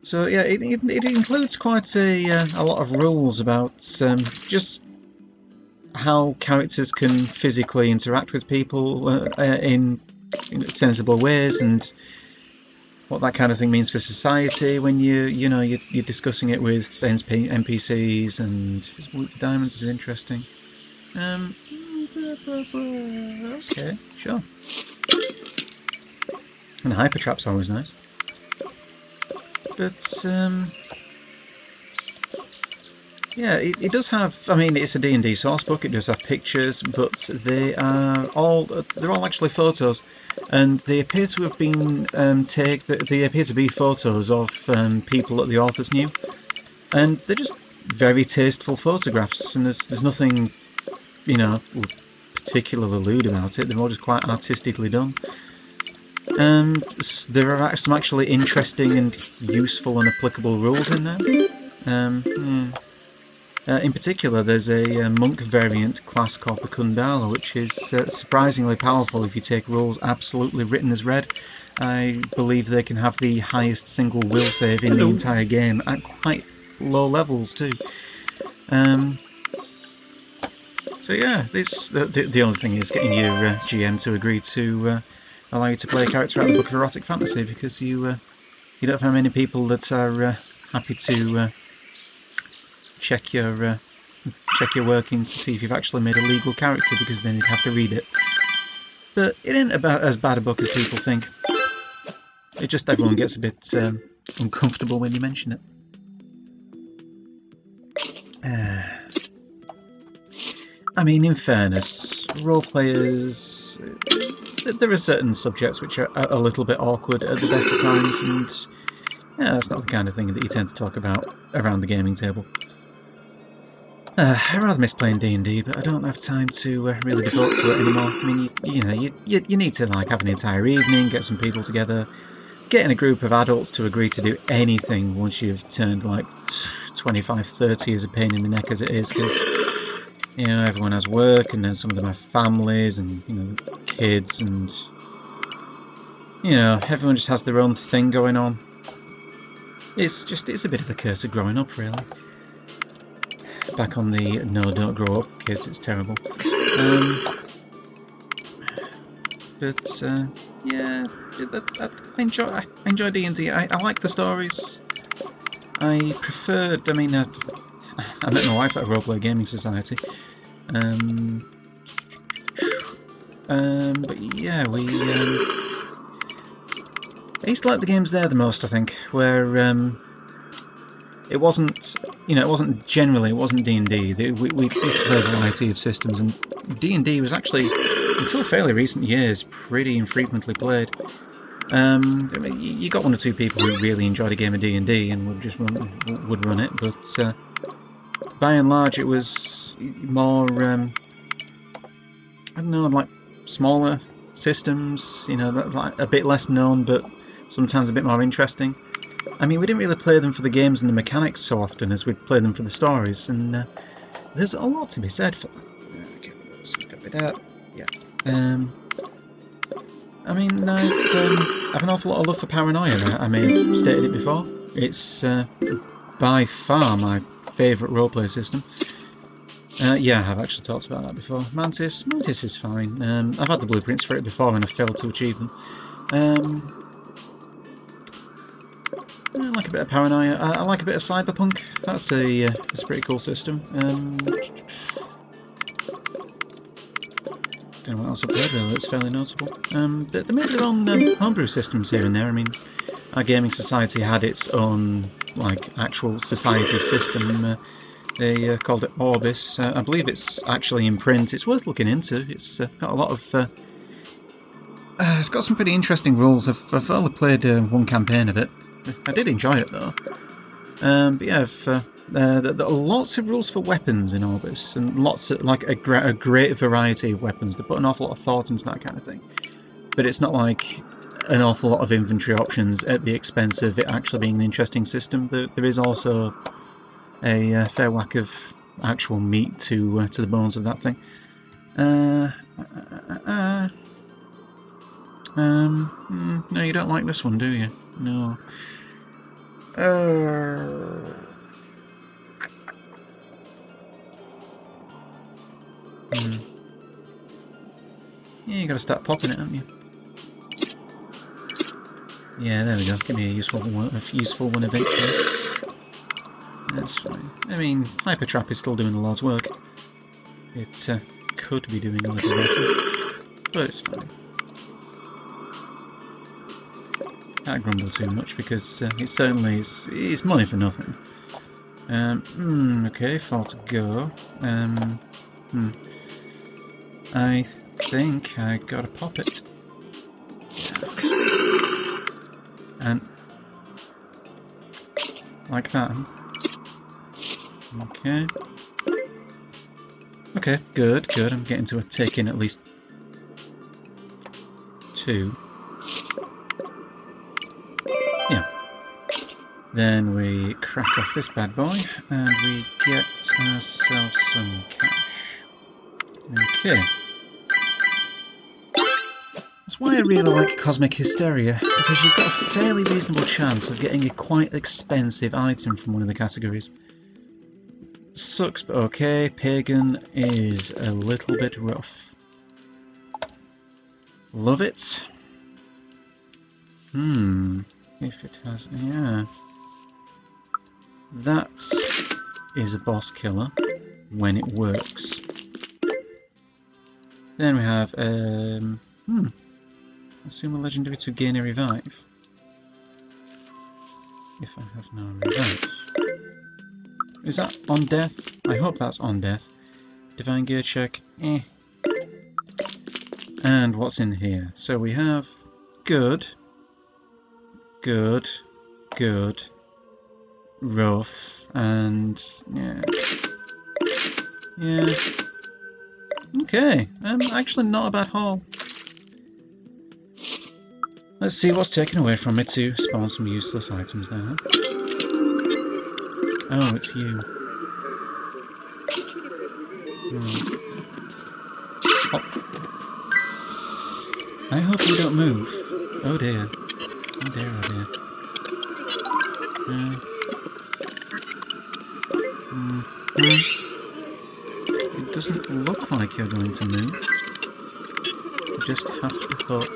So yeah, it includes quite a lot of rules about just how characters can physically interact with people in sensible ways, and what that kind of thing means for society when you're discussing it with NPCs. And Wood to Diamonds is interesting. Okay, sure. And the hyper trap's always nice. But yeah, it does have. I mean, it's a D&D source book. It does have pictures, but they're all actually photos, and they appear to have been They appear to be photos of people that the authors knew, and they're just very tasteful photographs. And there's nothing, particularly lewd about it. They're all just quite artistically done. And there are some actually interesting and useful and applicable rules in there. In particular, there's a monk variant class called the Kundala, which is surprisingly powerful if you take rules absolutely written as read. I believe they can have the highest single will save in the entire game at quite low levels too. So yeah, the only thing is getting your GM to agree to allow you to play a character out of the Book of Erotic Fantasy, because you don't have many people that are happy to check your working to see if you've actually made a legal character, because then you'd have to read it. But it ain't about as bad a book as people think. It just everyone gets a bit uncomfortable when you mention it. I mean, in fairness, role players, there are certain subjects which are a little bit awkward at the best of times, and yeah, that's not the kind of thing that you tend to talk about around the gaming table. I rather miss playing D&D, but I don't have time to really devote to it anymore. I mean, you need to have an entire evening, get some people together, getting a group of adults to agree to do anything once you've turned 25, 30 is a pain in the neck as it is, because everyone has work, and then some of them have families and kids, and everyone just has their own thing going on. It's a bit of a curse of growing up, really. Back on the no, don't grow up, kids. It's terrible. Yeah, I enjoy D&D. I like the stories. I preferred. I mean, I met my wife at a roleplay gaming society. But yeah, I used to like the games there the most. I think where it wasn't D&D. We used to play a variety of systems, and D&D was actually, until fairly recent years, pretty infrequently played. You got one or two people who really enjoyed a game of D&D and would run it, but by and large it was more, I don't know, like smaller systems, a bit less known, but sometimes a bit more interesting. I mean, we didn't really play them for the games and the mechanics so often as we'd play them for the stories, and there's a lot to be said for that. Okay, let's go with that. Yeah. I mean, I've an awful lot of love for Paranoia. I may have stated it before. It's by far my favourite roleplay system. Yeah, I have actually talked about that before. Mantis is fine. I've had the blueprints for it before and I've failed to achieve them. I like a bit of Paranoia. I like a bit of Cyberpunk. That's a pretty cool system. Don't know what else I've played really that's fairly notable. They made their own homebrew systems here and there. I mean, our gaming society had its own actual society system. They called it Orbis. I believe it's actually in print. It's worth looking into. It's got a lot of. It's got some pretty interesting rules. I've only played one campaign of it. I did enjoy it though. But yeah, there are lots of rules for weapons in Orbis, and lots of a great variety of weapons. They put an awful lot of thought into that kind of thing. But it's not like an awful lot of inventory options at the expense of it actually being an interesting system. There is also a fair whack of actual meat to the bones of that thing. No, you don't like this one, do you? No. Yeah, you gotta start popping it, haven't you? Yeah, there we go. Give me a useful one eventually. That's fine. I mean, Hyper Trap is still doing the Lord's work. It could be doing a little better, but it's fine. Can't grumble too much because it certainly is money for nothing. Okay, 4 to go. I think I gotta pop it. And like that. Okay. Okay, good, good. I'm getting to a take in at least 2. Yeah. Then we crack off this bad boy and we get ourselves some cash. Okay. That's why I really like Cosmic Hysteria, because you've got a fairly reasonable chance of getting a quite expensive item from one of the categories. Sucks, but okay. Pagan is a little bit rough. Love it. If it has... yeah. That is a boss killer when it works. Then we have... assume a legendary to gain a revive. If I have no revive. Is that on death? I hope that's on death. Divine gear check. And what's in here? So we have good, good, good, rough, and yeah. Yeah. Okay. Actually not a bad haul. Let's see what's taken away from me to spawn some useless items there. Oh, it's you. Oh. I hope you don't move. Oh dear. Oh dear, oh dear. It doesn't look like you're going to move. You just have to hope.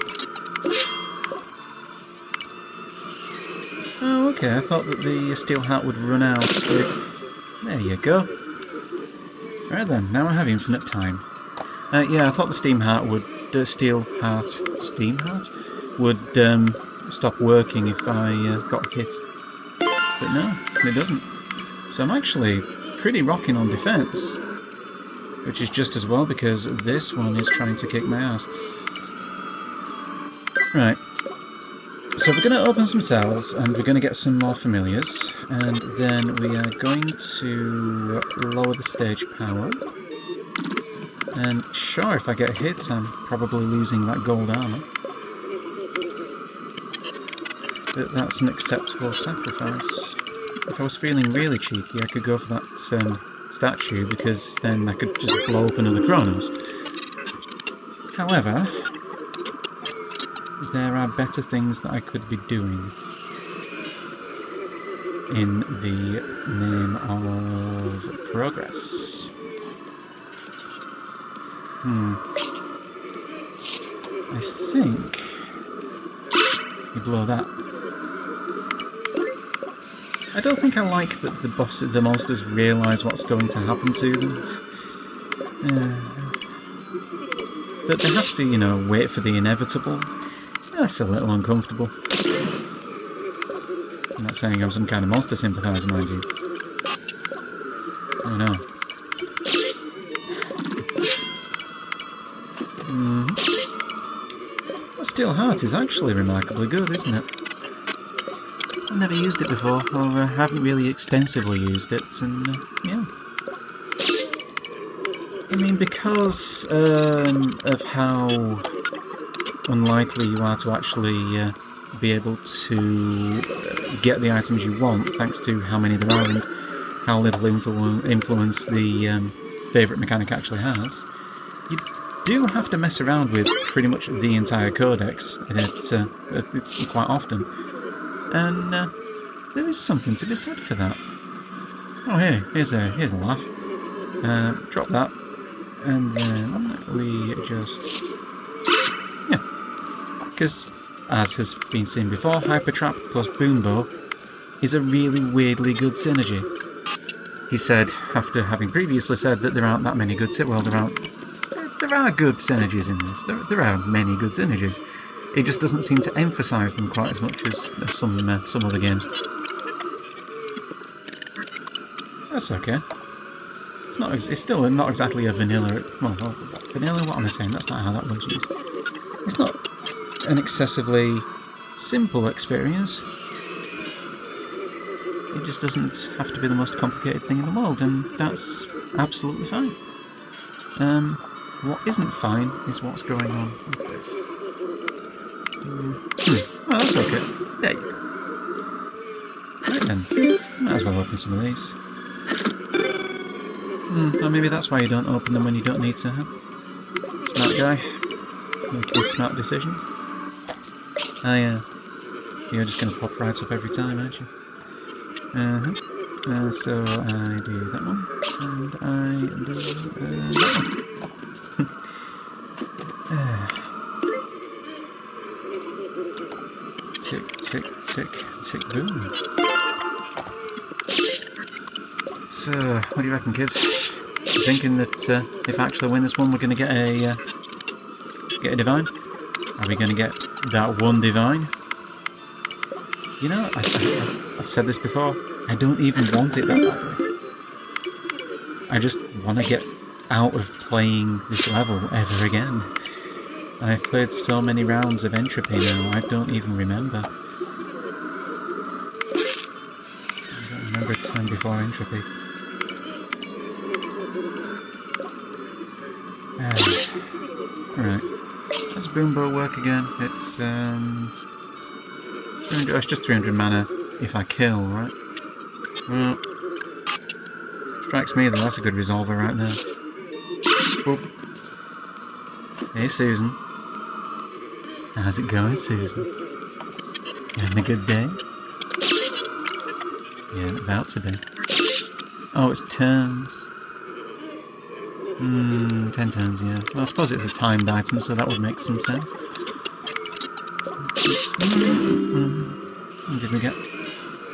Oh, okay, I thought that the steel heart would run out if... There you go. Alright then, now I have infinite time. Yeah, I thought the steam heart would... steam heart would stop working if I got hit. But no, it doesn't. So I'm actually pretty rocking on defense. Which is just as well because this one is trying to kick my ass. Right. So we're going to open some cells and we're going to get some more familiars. And then we are going to lower the stage power. And sure, if I get hit, I'm probably losing that gold armor. But that's an acceptable sacrifice. If I was feeling really cheeky, I could go for that statue, because then I could just blow up another Chronos. However, there are better things that I could be doing in the name of progress. I think you blow that. I don't think I like that the monsters realise what's going to happen to them. That they have to, you know, wait for the inevitable. That's a little uncomfortable. I'm not saying I'm some kind of monster sympathiser, mind you. Oh no. The steel heart is actually remarkably good, isn't it? I've never used it before, or haven't really extensively used it, and yeah. I mean, because of how unlikely you are to actually be able to get the items you want, thanks to how many there are and how little influence the favourite mechanic actually has, you do have to mess around with pretty much the entire codex quite often. And there is something to be said for that. Oh, here's a laugh. Drop that, and then we just because as has been seen before, Hyper Trap plus Boombo is a really weirdly good synergy. He said, after having previously said that there aren't that many good synergies. Well, there are good synergies in this. There are many good synergies. It just doesn't seem to emphasise them quite as much as some other games. That's okay. It's still not exactly a vanilla. Well, vanilla. What am I saying? That's not how that was used. It's not an excessively simple experience. It just doesn't have to be the most complicated thing in the world, and that's absolutely fine. What isn't fine is what's going on with this. Oh, that's okay. There you go. Right then, might as well open some of these. Or maybe that's why you don't open them when you don't need to, huh? Smart guy. Making smart decisions. Oh yeah. You're just going to pop right up every time, aren't you? So I do that one, and I do that one. Tick, tick, tick, tick, boom. So, what do you reckon, kids? You thinking that if I actually win this one, we're going to get a divine? Are we going to get that one divine? You know, I've said this before, I don't even want it that badly. I just want to get out of playing this level ever again. I've played so many rounds of Entropy now, I don't even remember. I don't remember a time before Entropy. Right, let's Boombo work again. It's 300, it's just 300 mana if I kill, right? Well, strikes me that that's a good resolver right there. Whoop. Hey Susan. How's it going, Susan? You having a good day? Yeah, about to be. Oh, it's turns. 10 turns, yeah. Well, I suppose it's a timed item, so that would make some sense. What did we get?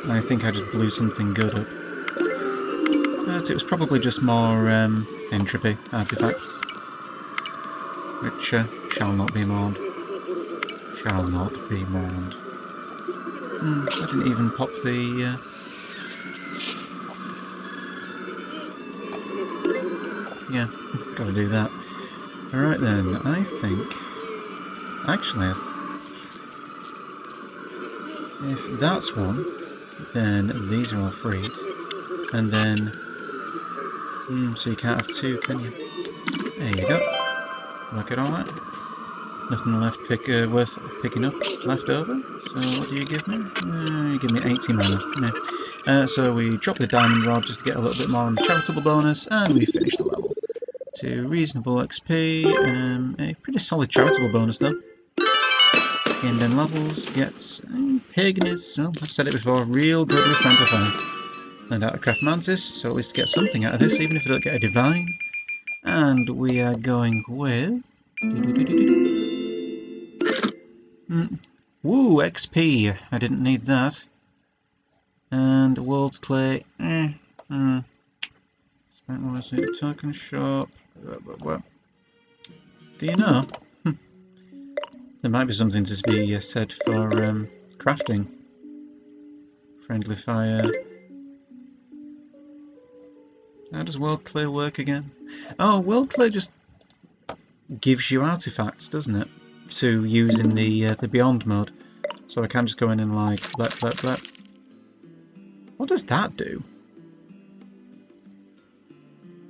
I think I just blew something good up. But it was probably just more entropy artifacts. Which shall not be mourned. Shall not be mourned. I didn't even pop the... Yeah, gotta do that. Alright then, I think... Actually, if that's one, then these are all freed. And then... so you can't have two, can you? There you go. Work it all out. Nothing left worth picking up left over. So what do you give me? You give me 80 mana. Yeah. So we drop the diamond rod just to get a little bit more on the charitable bonus, and we finish the level. To reasonable XP, a pretty solid charitable bonus though. Game then levels gets pagan is, well, I've said it before, real good with friendly fire. Learned how to craft mantis, so at least get something out of this, even if I don't get a divine. And we are going with... Woo, XP! I didn't need that. And world clay. Spent more in a token shop. What? Do you know? There might be something to be said for crafting. Friendly fire. How does world clay work again? Oh, world clay just gives you artifacts, doesn't it? To use in the Beyond mode. So I can just go in and like blep. What does that do?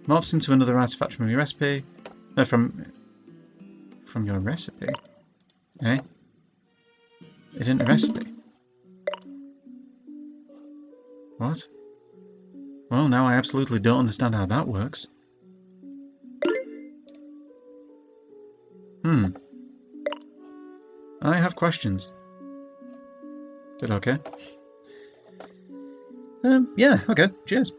Morphs into another artifact from your recipe. No, from your recipe. Eh? It isn't a recipe. What? Well, now I absolutely don't understand how that works. I have questions. But okay. Yeah, okay, cheers.